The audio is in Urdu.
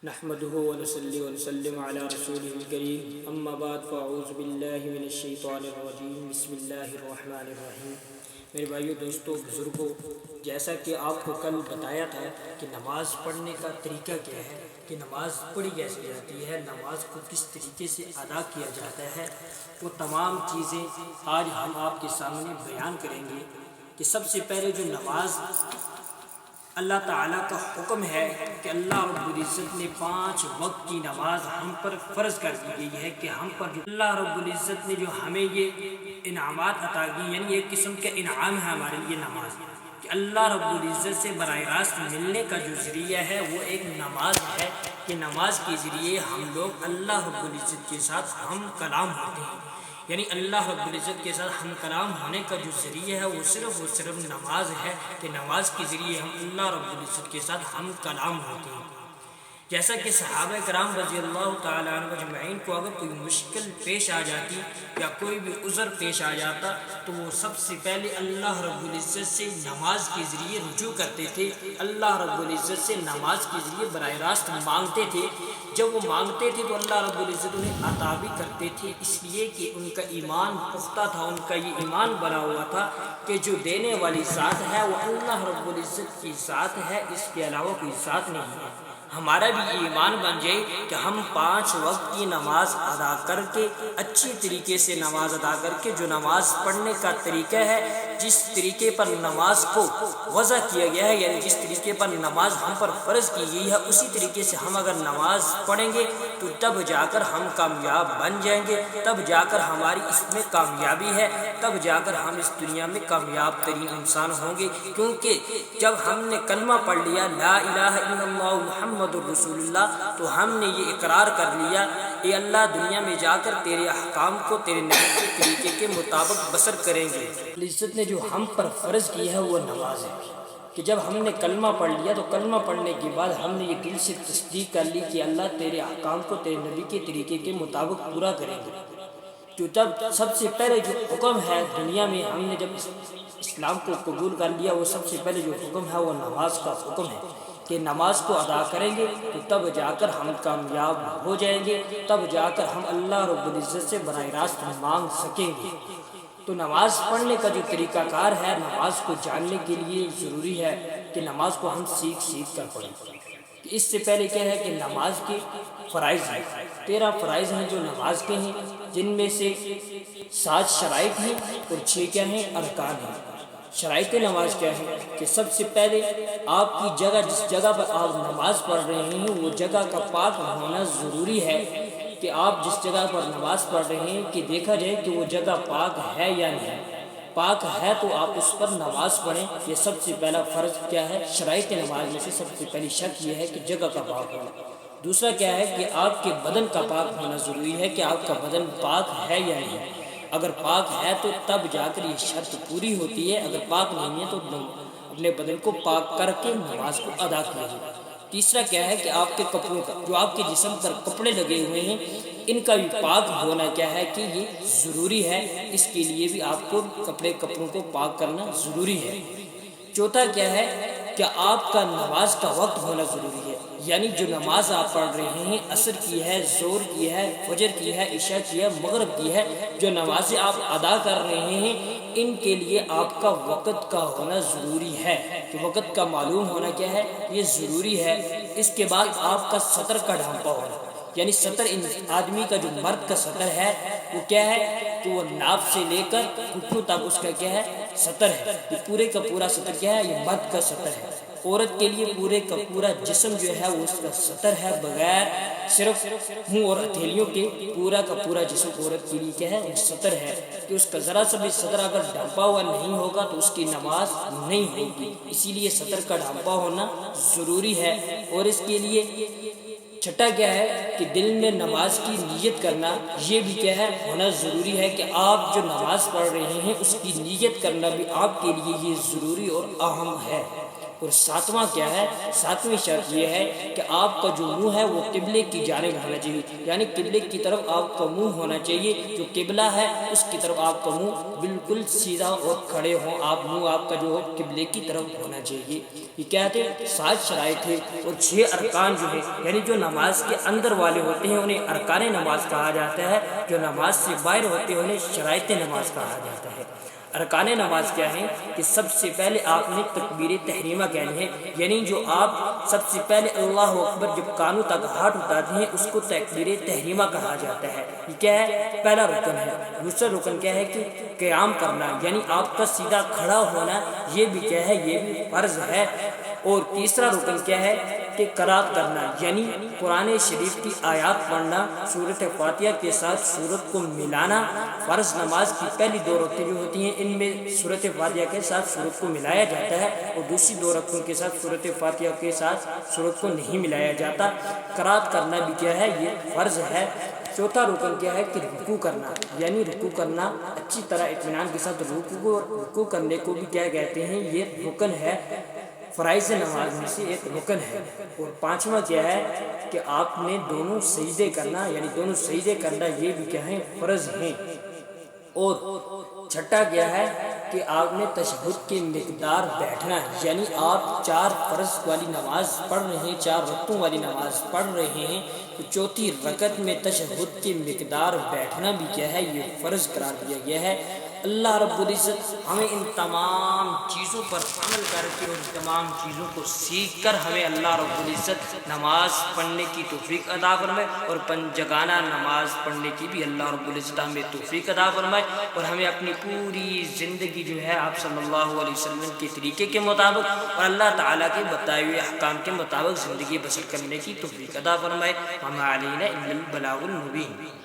نحمده ونصلي ونسلم على رسوله الكريم اما بعد فاعوذ باللہ من الشیطان الرجیم بسم اللہ الرحمن الرحیم۔ میرے بھائیو، دوستو، بزرگوں، جیسا کہ آپ کو کل بتایا تھا کہ نماز پڑھنے کا طریقہ کیا ہے، کہ نماز پڑھی کیسے جاتی ہے، نماز کو کس طریقے سے ادا کیا جاتا ہے، وہ تمام چیزیں آج ہم آپ کے سامنے بیان کریں گے۔ کہ سب سے پہلے جو نماز اللہ تعالیٰ کا حکم ہے کہ اللہ رب العزت نے 5 وقت کی نماز ہم پر فرض کر دی گئی ہے، کہ ہم پر جو اللہ رب العزت نے جو ہمیں یہ انعامات عطا کی، یعنی ایک قسم کا انعام ہے ہمارے لیے نماز، کہ اللہ رب العزت سے براہ راست ملنے کا جو ذریعہ ہے وہ ایک نماز ہے، کہ نماز کے ذریعے ہم لوگ اللہ رب العزت کے ساتھ ہم کلام ہوتے ہیں۔ یعنی اللہ رب العزت کے ساتھ ہم کلام ہونے کا جو ذریعہ ہے وہ صرف نماز ہے، کہ نماز کے ذریعے ہم اللہ رب العزت کے ساتھ ہم کلام ہوتے ہیں۔ جیسا کہ صحابہ کرام رضی اللہ تعالیٰ عنہ اجمعین کو اگر کوئی مشکل پیش آ جاتی یا کوئی بھی عذر پیش آ جاتا تو وہ سب سے پہلے اللہ رب العزت سے نماز کے ذریعے رجوع کرتے تھے، اللہ رب العزت سے نماز کے ذریعے براہ راست مانگتے تھے۔ جب وہ مانگتے تھے تو اللہ رب العزت انہیں عطا بھی کرتے تھے، اس لیے کہ ان کا ایمان پختہ تھا، ان کا یہ ایمان بنا ہوا تھا کہ جو دینے والی ذات ہے وہ اللہ رب العزت کی ذات ہے، اس کے علاوہ کوئی ذات نہیں ہے۔ ہمارا بھی ایمان بن جائے کہ ہم 5 وقت کی نماز ادا کر کے، اچھی طریقے سے نماز ادا کر کے، جو نماز پڑھنے کا طریقہ ہے، جس طریقے پر نماز کو وضع کیا گیا ہے، یعنی جس طریقے پر نماز ہم پر فرض کی گئی ہے، اسی طریقے سے ہم اگر نماز پڑھیں گے تو تب جا کر ہم کامیاب بن جائیں گے، تب جا کر ہماری اس میں کامیابی ہے، تب جا کر ہم اس دنیا میں کامیاب ترین انسان ہوں گے۔ کیونکہ جب ہم نے کلمہ پڑھ لیا لا الہ الا اللہ محمد رسول اللہ، تو ہم نے یہ اقرار کر لیا اے اللہ، دنیا میں جا کر تیرے احکام کو تیرے نبی کے طریقے کے مطابق بسر کریں گے۔ عزت نے جو ہم پر فرض کی ہے وہ نماز ہے، کہ جب ہم نے کلمہ پڑھ لیا تو کلمہ پڑھنے کے بعد ہم نے یہ دل سے تصدیق کر لی کہ اللہ تیرے احکام کو تیرے نبی کے طریقے کے مطابق پورا کریں گے۔ جو جب سب سے پہلے جو حکم ہے دنیا میں، ہم نے جب اسلام کو قبول کر لیا، وہ سب سے پہلے جو حکم ہے وہ نماز کا حکم ہے، کہ نماز کو ادا کریں گے تو تب جا کر ہم کامیاب ہو جائیں گے، تب جا کر ہم اللہ رب العزت سے براہ راست مانگ سکیں گے۔ تو نماز پڑھنے کا جو طریقہ کار ہے، نماز کو جاننے کے لیے ضروری ہے کہ نماز کو ہم سیکھ کر پڑھیں۔ اس سے پہلے کیا ہے کہ نماز کے فرائض ہیں، 13 فرائض ہیں جو نماز کے ہیں، جن میں سے 7 شرائط ہیں اور 6 کیا ہیں، ارکان ہیں۔ شرائط نماز کیا ہے کہ سب سے پہلے آپ کی جگہ، جس جگہ پر آپ نماز پڑھ رہے ہیں، وہ جگہ کا پاک ہونا ضروری ہے، کہ آپ جس جگہ پر نماز پڑھ رہے ہیں کہ دیکھا جائے کہ وہ جگہ پاک ہے یا نہیں۔ پاک ہے تو آپ اس پر نماز پڑھیں، یہ سب سے پہلا فرض کیا ہے، شرائط نماز میں سے سب سے پہلی شرط یہ ہے کہ جگہ کا پاک ہونا۔ دوسرا کیا ہے کہ آپ کے بدن کا پاک ہونا ضروری ہے، کہ آپ کا بدن پاک ہے یا نہیں۔ اگر پاک ہے تو تب جا کر یہ شرط پوری ہوتی ہے، اگر پاک نہیں ہے تو اپنے بدن کو پاک کر کے نماز کو ادا کیجیے۔ تیسرا کیا ہے کہ آپ کے کپڑوں کا، جو آپ کے جسم پر کپڑے لگے ہوئے ہیں، ان کا بھی پاک ہونا کیا ہے کہ یہ ضروری ہے، اس کے لیے بھی آپ کو کپڑوں کو پاک کرنا ضروری ہے۔ چوتھا کیا ہے کہ آپ کا نماز کا وقت ہونا ضروری ہے، یعنی جو نماز آپ پڑھ رہے ہیں، عصر کی ہے، ظہر کی ہے، فجر کی ہے، عشاء کی ہے، مغرب کی ہے، جو نمازیں آپ ادا کر رہے ہیں، ان کے لیے آپ کا وقت کا ہونا ضروری ہے، کہ وقت کا معلوم ہونا کیا ہے، یہ ضروری ہے۔ اس کے بعد آپ کا سطر کا ڈھانپا ہونا، یعنی سطر آدمی کا جو مرد کا سطر ہے وہ کیا ہے کہ وہ ناف سے لے کر گھٹنوں تک اس کا کیا ہے، سطر ہے۔ یہ پورے کا پورا سطر کیا ہے، یہ مرد کا سطر ہے۔ عورت کے لیے پورے کا پورا جسم جو ہے وہ اس کا سطر ہے، بغیر صرف منہ اور ہتھیلیوں کے پورا کا پورا جسم عورت کے لیے کیا ہے، وہ سطر ہے، کہ اس کا ذرا سا بھی سطر اگر ڈھانپا ہوا نہیں ہوگا تو اس کی نماز نہیں ہوگی، اسی لیے سطر کا ڈھانپا ہونا ضروری ہے۔ اور اس کے لیے چھٹا کیا ہے کہ دل میں نماز کی نیت کرنا، یہ بھی کیا ہے، ہونا ضروری ہے، کہ آپ جو نماز پڑھ رہے ہیں اس کی نیت کرنا بھی آپ کے لیے یہ ضروری اور اہم ہے۔ اور ساتواں کیا ہے؟ ساتویں شرط یہ ہے کہ آپ کا جو منہ ہے وہ قبلے کی جانب ہونا چاہیے، یعنی قبلے کی طرف آپ کا منہ ہونا چاہیے، جو قبلہ ہے اس کی طرف آپ کا منہ بالکل سیدھا اور کھڑے ہوں آپ، منہ آپ کا جو ہو قبلے کی طرف ہونا چاہیے۔ یہ کیا ہے؟ 7 شرائط ہے اور 6 ارکان جو ہے، یعنی جو نماز کے اندر والے ہوتے ہیں انہیں ارکان نماز کہا جاتا ہے، جو نماز سے باہر ہوتے ہیں انہیں شرائط نماز کہا جاتا ہے۔ ارکان نماز کیا ہیں کہ سب سے پہلے آپ نے تکبیر تحریمہ کہنی ہے، یعنی جو آپ سب سے پہلے اللہ اکبر جب کانوں تک ہاتھ اٹھاتے ہیں اس کو تکبیر تحریمہ کہا جاتا ہے۔ یہ کیا ہے؟ پہلا رکن ہے۔ دوسرا رکن کیا ہے کہ قیام کرنا، یعنی آپ کا سیدھا کھڑا ہونا، یہ بھی کیا ہے؟ یہ بھی فرض ہے۔ اور تیسرا رکن کیا ہے کہ قرات کرنا، یعنی قرآن شریف کی آیات پڑھنا، سورۃ فاتحہ کے ساتھ سورت کو ملانا۔ فرض نماز کی پہلی 2 رکعتیں جو ہوتی ہیں ان میں سورۃ فاتحہ کے ساتھ سورت کو ملایا جاتا ہے، اور دوسری 2 رکعتوں کے ساتھ سورۃ فاتحہ کے ساتھ سورت کو نہیں ملایا جاتا۔ قرات کرنا بھی کیا ہے؟ یہ فرض ہے۔ چوتھا رکن کیا ہے کہ رکوع کرنا، یعنی رکوع کرنا اچھی طرح اطمینان کے ساتھ رکوع کرنے کو بھی کیا کہتے ہیں؟ یہ رکن ہے، فرائض نماز میں سے ایک رکن ہے۔ اور پانچواں کیا ہے کہ آپ نے دونوں سجدے کرنا، یعنی دونوں سجدے کرنا یہ بھی کیا ہے؟ فرض ہیں۔ اور چھٹا کیا ہے کہ آپ نے تشہد کی مقدار بیٹھنا ہے، یعنی آپ 4 فرض والی نماز پڑھ رہے ہیں، 4 رکعتوں والی نماز پڑھ رہے ہیں تو چوتھی رکعت میں تشہد کی مقدار بیٹھنا بھی کیا ہے؟ یہ فرض قرار دیا گیا ہے۔ اللہ رب العزت ہمیں ان تمام چیزوں پر عمل کر کے اور تمام چیزوں کو سیکھ کر ہمیں اللہ رب العزت نماز پڑھنے کی توفیق عطا فرمائے، اور پنجگانہ نماز پڑھنے کی بھی اللہ رب العزت ہمیں توفیق عطا فرمائے، اور ہمیں اپنی پوری زندگی جو ہے آپ صلی اللہ علیہ وسلم کے طریقے کے مطابق اور اللہ تعالیٰ کے بتائے ہوئے احکام کے مطابق زندگی بسر کرنے کی توفیق عطا فرمائے۔ وما علینا الا البلاغ المبین۔